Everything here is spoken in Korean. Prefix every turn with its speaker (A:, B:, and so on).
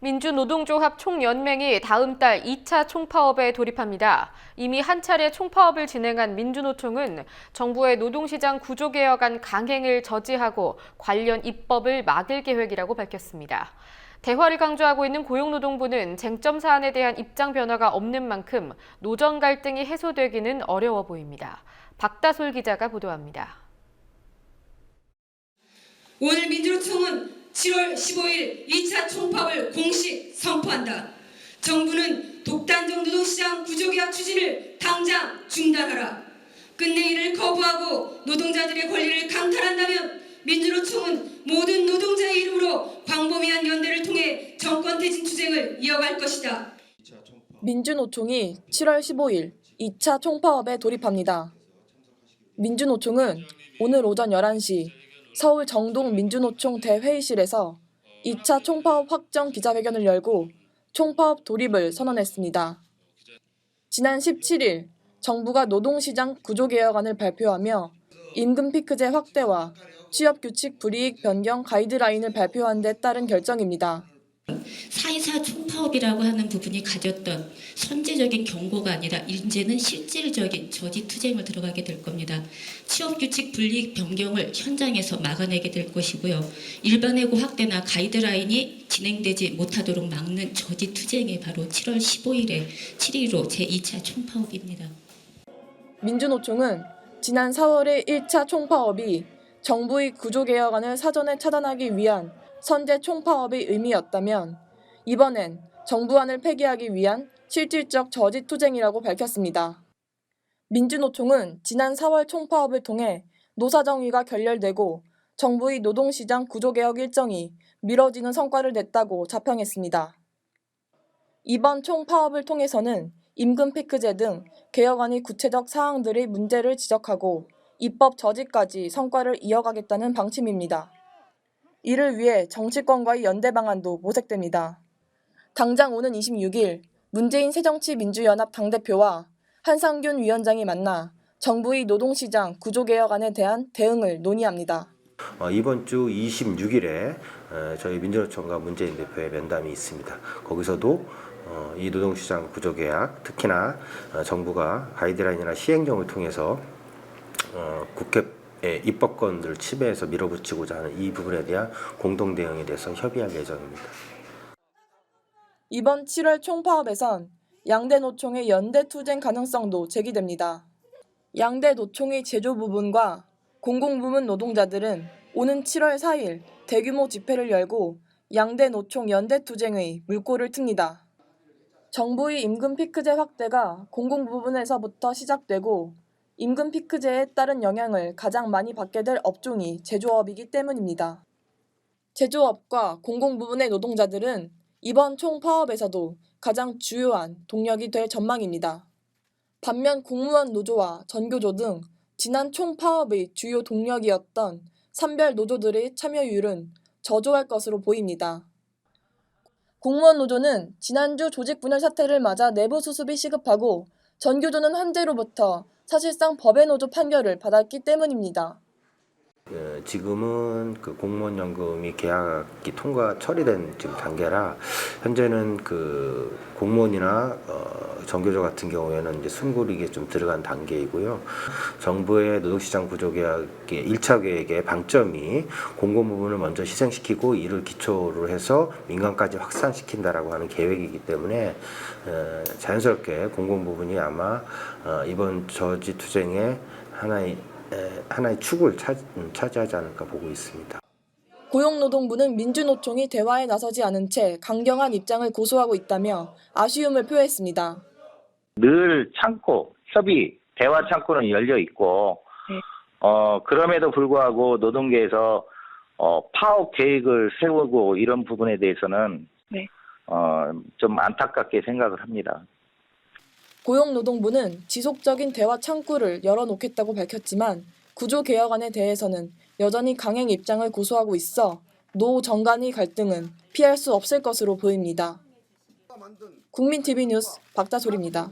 A: 민주노동조합 총연맹이 다음 달 2차 총파업에 돌입합니다. 이미 한 차례 총파업을 진행한 민주노총은 정부의 노동시장 구조개혁안 강행을 저지하고 관련 입법을 막을 계획이라고 밝혔습니다. 대화를 강조하고 있는 고용노동부는 쟁점 사안에 대한 입장 변화가 없는 만큼 노정 갈등이 해소되기는 어려워 보입니다. 박다솔 기자가 보도합니다.
B: 오늘 민주노총은 7월 15일 2차 총파업을 공식 선포한다. 정부는 독단적 노동시장 구조개혁 추진을 당장 중단하라. 끝내 이를 거부하고 노동자들의 권리를 강탈한다면 민주노총은 모든 노동자의 이름으로 광범위한 연대를 통해 정권 퇴진 투쟁을 이어갈 것이다.
C: 민주노총이 7월 15일 2차 총파업에 돌입합니다. 민주노총은 오늘 오전 11시 서울 정동 민주노총 대회의실에서 2차 총파업 확정 기자회견을 열고 총파업 돌입을 선언했습니다. 지난 17일 정부가 노동시장 구조개혁안을 발표하며 임금 피크제 확대와 취업규칙 불이익 변경 가이드라인을 발표한 데 따른 결정입니다.
D: 4.24 총파업이라고 하는 부분이 가졌던 선제적인 경고가 아니라 이제는 실질적인 저지 투쟁을 들어가게 될 겁니다. 취업규칙 불이익 변경을 현장에서 막아내게 될 것이고요. 일반해고 확대나 가이드라인이 진행되지 못하도록 막는 저지 투쟁이 바로 7월 15일에 7.15 제2차 총파업입니다.
C: 민주노총은 지난 4월의 1차 총파업이 정부의 구조개혁안을 사전에 차단하기 위한 선제 총파업의 의미였다면 이번엔 정부안을 폐기하기 위한 실질적 저지 투쟁이라고 밝혔습니다. 민주노총은 지난 4월 총파업을 통해 노사정의가 결렬되고 정부의 노동시장 구조개혁 일정이 미뤄지는 성과를 냈다고 자평했습니다. 이번 총파업을 통해서는 임금 피크제 등 개혁안의 구체적 사항들의 문제를 지적하고 입법 저지까지 성과를 이어가겠다는 방침입니다. 이를 위해 정치권과의 연대 방안도 모색됩니다. 당장 오는 26일 문재인 새정치민주연합 당대표와 한상균 위원장이 만나 정부의 노동시장 구조개혁안에 대한 대응을 논의합니다.
E: 이번 주 26일에 저희 민주노총과 문재인 대표의 면담이 있습니다. 거기서도 이 노동시장 구조개혁, 특히나 정부가 가이드라인이나 시행령을 통해서 국회 입법권을 침해해서 밀어붙이고자 하는 이 부분에 대한 공동 대응에 대해서 협의할 예정입니다.
C: 이번 7월 총파업에선 양대 노총의 연대 투쟁 가능성도 제기됩니다. 양대 노총의 제조 부문과 공공부문 노동자들은 오는 7월 4일 대규모 집회를 열고 양대 노총 연대 투쟁의 물꼬를 틉니다. 정부의 임금 피크제 확대가 공공부문에서부터 시작되고 임금 피크제에 따른 영향을 가장 많이 받게 될 업종이 제조업이기 때문입니다. 제조업과 공공부문의 노동자들은 이번 총파업에서도 가장 주요한 동력이 될 전망입니다. 반면 공무원 노조와 전교조 등 지난 총파업의 주요 동력이었던 산별 노조들의 참여율은 저조할 것으로 보입니다. 공무원 노조는 지난주 조직분열 사태를 맞아 내부 수습이 시급하고 전교조는 현재로부터 사실상 법의 노조 판결을 받았기 때문입니다.
E: 지금은 그 공무원연금이 계약이 통과 처리된 지금 단계라 현재는 그 공무원이나 정교조 같은 경우에는 이제 숨고르기에 좀 들어간 단계이고요. 정부의 노동시장 구조개혁의 1차 계획의 방점이 공공 부분을 먼저 희생시키고 이를 기초로 해서 민간까지 확산시킨다라고 하는 계획이기 때문에 자연스럽게 공공 부분이 아마 이번 저지 투쟁의 하나의 축을 차지하지 않을까 보고 있습니다.
C: 고용노동부는 민주노총이 대화에 나서지 않은 채 강경한 입장을 고수하고 있다며 아쉬움을 표했습니다.
F: 늘 창구, 협의, 대화 창구는 열려 있고 그럼에도 불구하고 노동계에서 파업 계획을 세우고 이런 부분에 대해서는 좀 안타깝게 생각을 합니다.
C: 고용노동부는 지속적인 대화 창구를 열어놓겠다고 밝혔지만 구조개혁안에 대해서는 여전히 강행 입장을 고수하고 있어 노정 간의 갈등은 피할 수 없을 것으로 보입니다. 국민TV 뉴스 박다솔입니다.